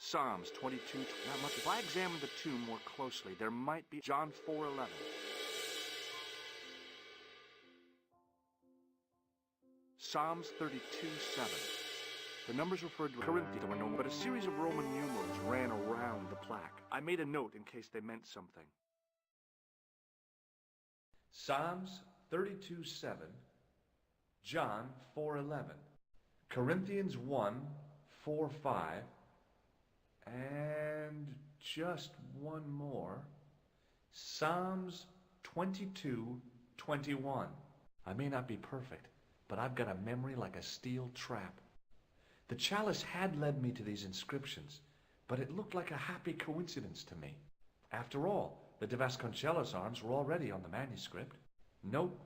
Psalms 22, not much. If I examine the tomb more closely, there might be John 4:11. Psalms 32:7. The numbers referred to Corinthians were no, but a series of Roman numerals ran around the plaque. I made a note in case they meant something. Psalms 32:7, John 4:11, Corinthians 1:4-5, and just one more, Psalms 22:21. I may not be perfect, but I've got a memory like a steel trap. The chalice had led me to these inscriptions, but it looked like a happy coincidence to me. After all, the de Vasconcellos arms were already on the manuscript. Nope,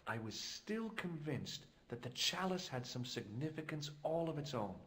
I was still convinced that the chalice had some significance all of its own.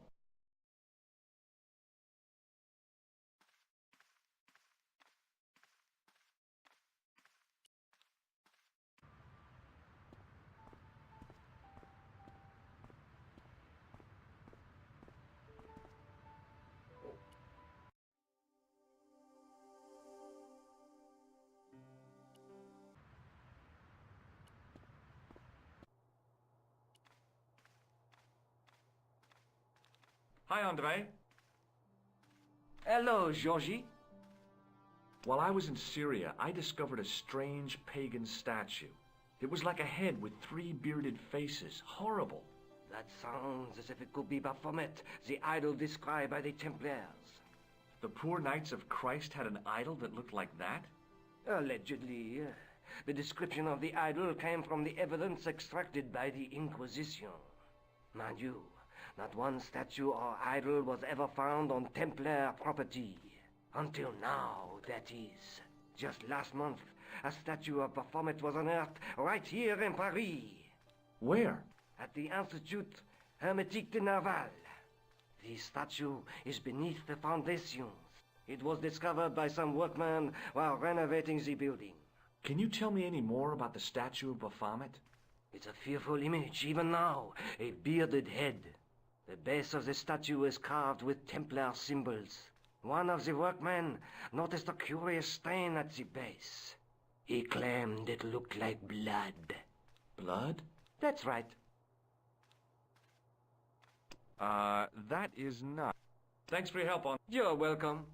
Hi, André. Hello, Georgie. While I was in Syria, I discovered a strange pagan statue. It was like a head with 3 bearded faces. Horrible. That sounds as if it could be Baphomet, the idol described by the Templars. The poor Knights of Christ had an idol that looked like that? Allegedly. The description of the idol came from the evidence extracted by the Inquisition. Mind you, not one statue or idol was ever found on Templar property. Until now, that is. Just last month, a statue of Baphomet was unearthed right here in Paris. Where? At the Institut Hermétique de Nerval. The statue is beneath the foundations. It was discovered by some workmen while renovating the building. Can you tell me any more about the statue of Baphomet? It's a fearful image, even now. A bearded head. The base of the statue is carved with Templar symbols. One of the workmen noticed a curious stain at the base. He claimed it looked like blood. Blood? That's right. That is not. Thanks for your help on. You're welcome.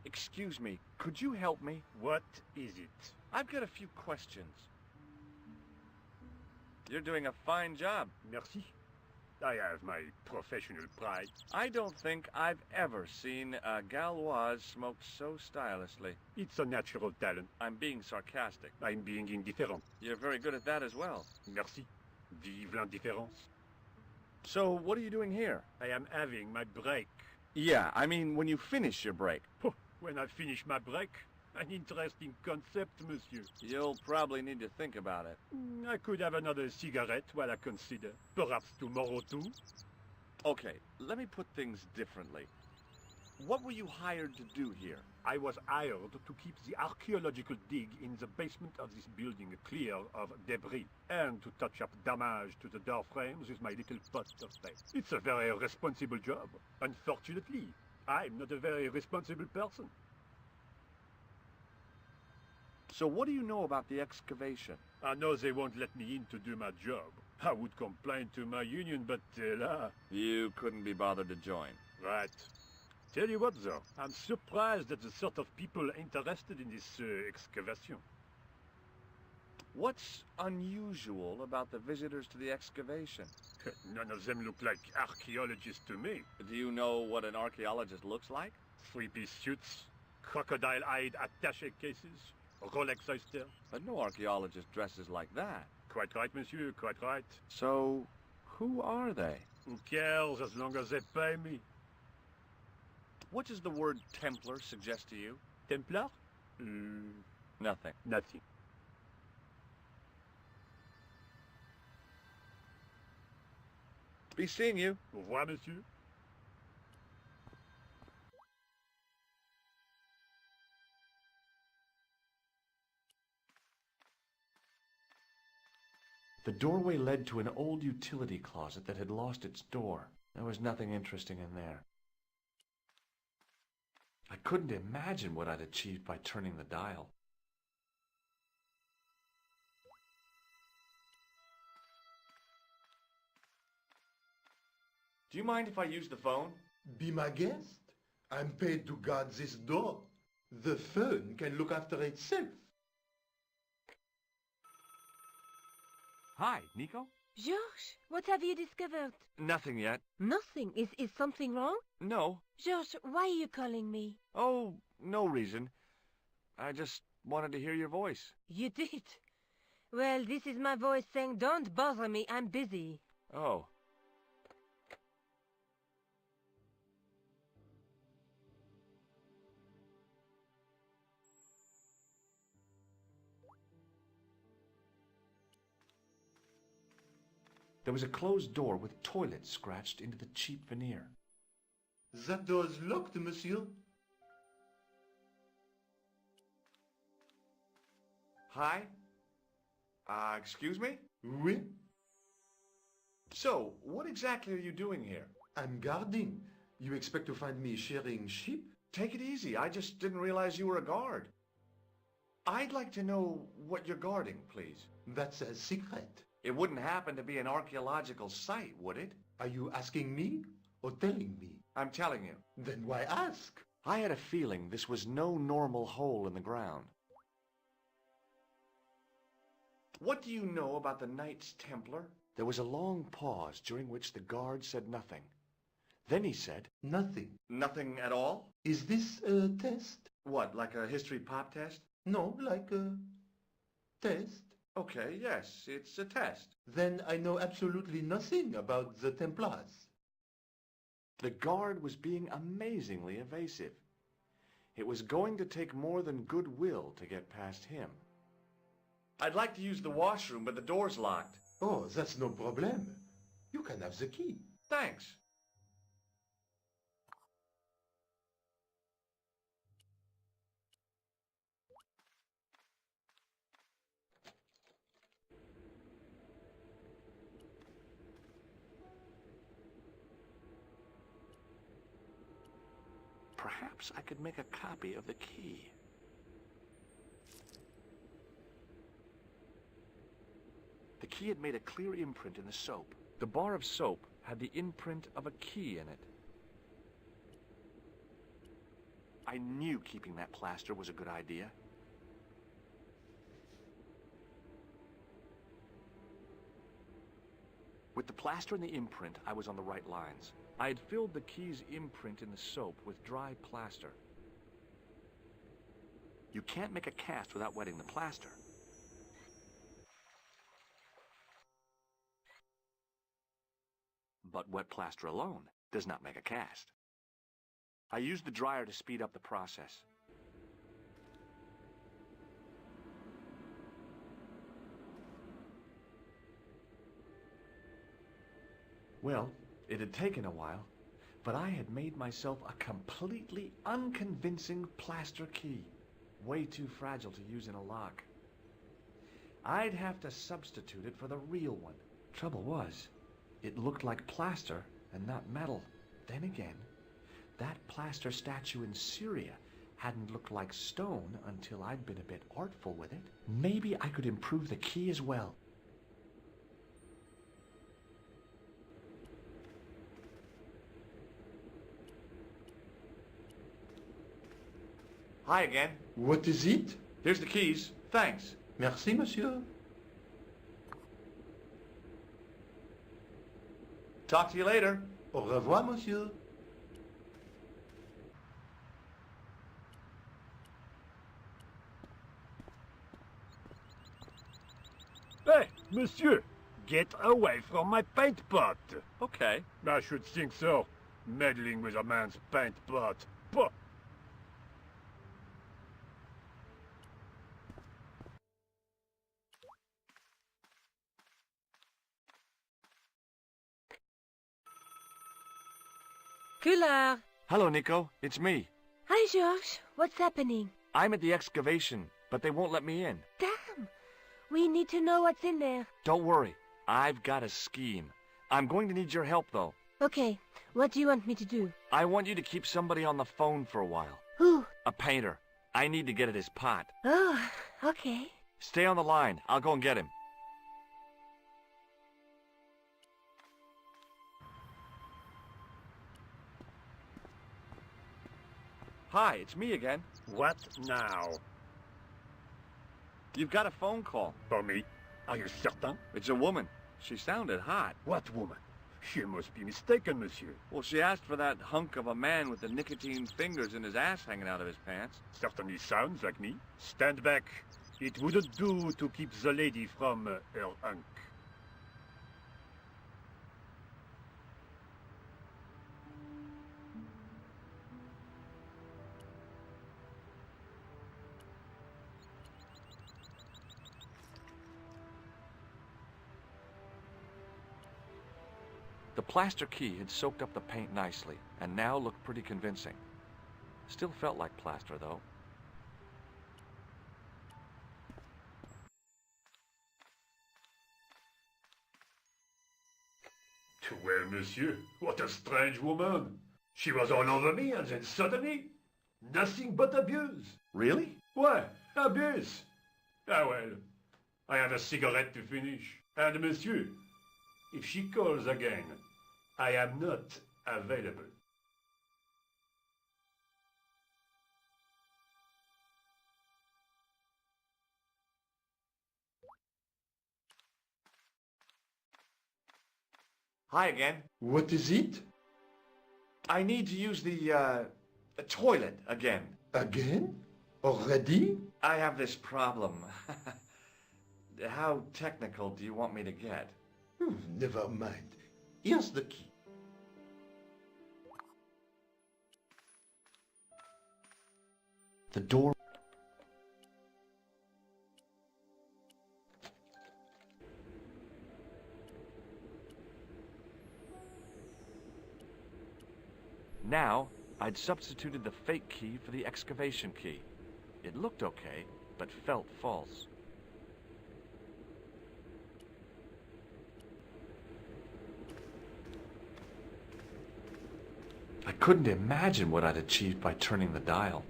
Excuse me, could you help me? What is it? I've got a few questions. You're doing a fine job. Merci. I have my professional pride. I don't think I've ever seen a Gauloise smoked so stylishly. It's a natural talent. I'm being sarcastic. I'm being indifferent. You're very good at that as well. Merci. Vive l'indifférence. So, what are you doing here? I am having my break. Yeah, I mean when you finish your break. When I finish my break, an interesting concept, monsieur. You'll probably need to think about it. I could have another cigarette while I consider. Perhaps tomorrow too. Okay, let me put things differently. What were you hired to do here? I was hired to keep the archaeological dig in the basement of this building clear of debris, and to touch up damage to the door frames with my little pot of paint. It's a very responsible job. Unfortunately, I'm not a very responsible person. So what do you know about the excavation? I know they won't let me in to do my job. I would complain to my union, but You couldn't be bothered to join. Right. Tell you what, though, I'm surprised at the sort of people interested in this excavation. What's unusual about the visitors to the excavation? None of them look like archaeologists to me. Do you know what an archaeologist looks like? 3-piece suits, crocodile-eyed attaché cases, Rolex oyster. But no archaeologist dresses like that. Quite right, monsieur, quite right. So, who are they? Who cares as long as they pay me? What does the word Templar suggest to you? Templar? Nothing. Nothing. Be seeing you. Au revoir, monsieur. The doorway led to an old utility closet that had lost its door. There was nothing interesting in there. I couldn't imagine what I'd achieved by turning the dial. Do you mind if I use the phone? Be my guest. I'm paid to guard this door. The phone can look after itself. Hi, Nico? Georges, what have you discovered? Nothing yet. Nothing. Is something wrong? No. Georges, why are you calling me? Oh, no reason. I just wanted to hear your voice. You did? Well, this is my voice saying, don't bother me, I'm busy. Oh. There was a closed door with toilets scratched into the cheap veneer. That door's locked, monsieur. Hi? Excuse me? Oui? So, what exactly are you doing here? I'm guarding. You expect to find me shearing sheep? Take it easy. I just didn't realize you were a guard. I'd like to know what you're guarding, please. That's a secret. It wouldn't happen to be an archaeological site, would it? Are you asking me or telling me? I'm telling you. Then why ask? I had a feeling this was no normal hole in the ground. What do you know about the Knights Templar? There was a long pause during which the guard said nothing. Then he said, Nothing. Nothing at all? Is this a test? What, like a history pop test? No, like a test. Okay, yes, it's a test. Then I know absolutely nothing about the Templars. The guard was being amazingly evasive. It was going to take more than goodwill to get past him. I'd like to use the washroom, but the door's locked. Oh, that's no problem. You can have the key. Thanks. Perhaps I could make a copy of the key. The key had made a clear imprint in the soap. The bar of soap had the imprint of a key in it. I knew keeping that plaster was a good idea. With the plaster and the imprint, I was on the right lines. I had filled the key's imprint in the soap with dry plaster. You can't make a cast without wetting the plaster. But wet plaster alone does not make a cast. I used the dryer to speed up the process. Well, it had taken a while, but I had made myself a completely unconvincing plaster key, way too fragile to use in a lock. I'd have to substitute it for the real one. Trouble was, it looked like plaster and not metal. Then again, that plaster statue in Syria hadn't looked like stone until I'd been a bit artful with it. Maybe I could improve the key as well. Hi again. What is it? Here's the keys. Thanks. Merci, monsieur. Talk to you later. Au revoir, monsieur. Hey, monsieur! Get away from my paint pot! Okay. I should think so. Meddling with a man's paint pot. Pah! Coulard. Hello, Nico. It's me. Hi, Georges. What's happening? I'm at the excavation, but they won't let me in. Damn! We need to know what's in there. Don't worry. I've got a scheme. I'm going to need your help, though. Okay, what do you want me to do? I want you to keep somebody on the phone for a while. Who? A painter. I need to get at his pot. Oh, okay. Stay on the line. I'll go and get him. Hi, it's me again. What now? You've got a phone call. For me? Are you certain? It's a woman. She sounded hot. What woman? She must be mistaken, monsieur. Well, she asked for that hunk of a man with the nicotine fingers and his ass hanging out of his pants. Certainly sounds like me. Stand back. It wouldn't do to keep the lady from her hunk. The plaster key had soaked up the paint nicely, and now looked pretty convincing. Still felt like plaster, though. Too well, monsieur. What a strange woman. She was all over me, and then suddenly, nothing but abuse. Really? Why, abuse? Ah well, I have a cigarette to finish. And monsieur, if she calls again, I am not available. Hi again. What is it? I need to use the toilet again. Again? Already? I have this problem. How technical do you want me to get? Never mind. Here's the key. The door... Now, I'd substituted the fake key for the excavation key. It looked okay, but felt false. I couldn't imagine what I'd achieved by turning the dial.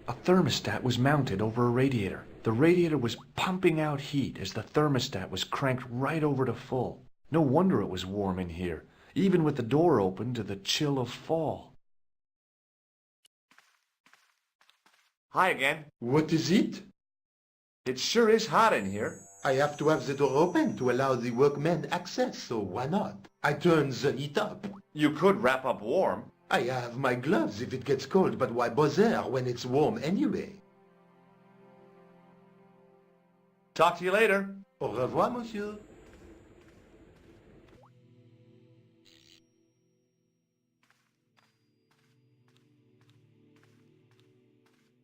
A thermostat was mounted over a radiator. The radiator was pumping out heat as the thermostat was cranked right over to full. No wonder it was warm in here, even with the door open to the chill of fall. Hi again. What is it? It sure is hot in here. I have to have the door open to allow the workmen access, so why not? I turn the heat up. You could wrap up warm. I have my gloves if it gets cold, but why bother when it's warm anyway? Talk to you later. Au revoir, monsieur.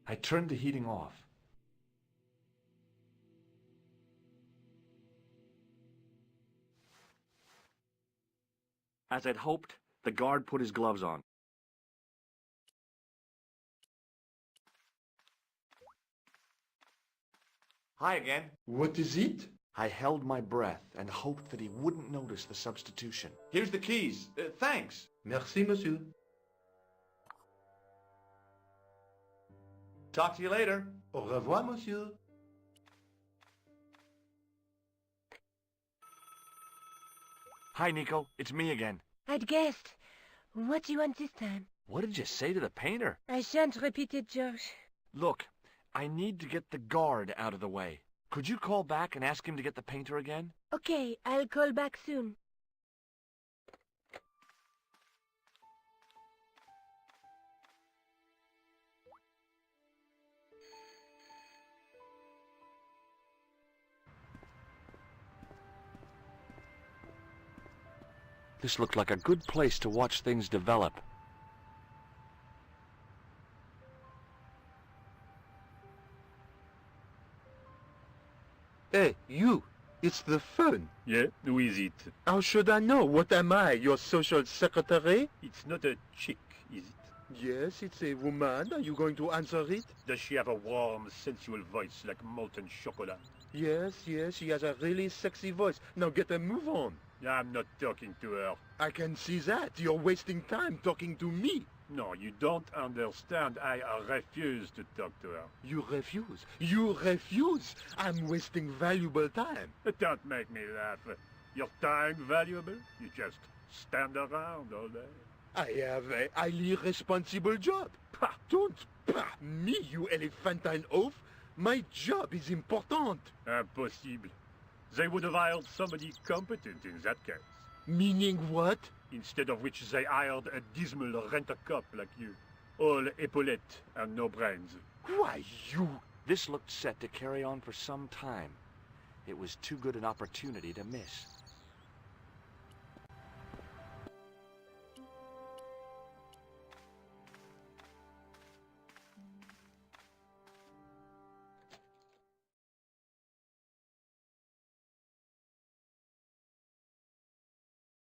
I turned the heating off. As I'd hoped, the guard put his gloves on. Hi again. What is it? I held my breath and hoped that he wouldn't notice the substitution. Here's the keys. Thanks. Merci, monsieur. Talk to you later. Au revoir, monsieur. Hi, Nico. It's me again. I'd guessed. What do you want this time? What did you say to the painter? I shan't repeat it, George. Look, I need to get the guard out of the way. Could you call back and ask him to get the painter again? Okay, I'll call back soon. This looked like a good place to watch things develop. Hey, you! It's the phone. Yeah, who is it? How should I know? What am I, your social secretary? It's not a chick, is it? Yes, it's a woman. Are you going to answer it? Does she have a warm, sensual voice like molten chocolate? Yes, she has a really sexy voice. Now get a move on. I'm not talking to her. I can see that. You're wasting time talking to me. No, you don't understand. I refuse to talk to her. You refuse. You refuse. I'm wasting valuable time. Don't make me laugh. Your time valuable? You just stand around all day. I have a highly responsible job. Pah, don't pah me, you elephantine oaf. My job is important. Impossible. They would have hired somebody competent in that case. Meaning what? Instead of which they hired a dismal rent-a-cop like you. All epaulettes and no brains. Why, you... This looked set to carry on for some time. It was too good an opportunity to miss.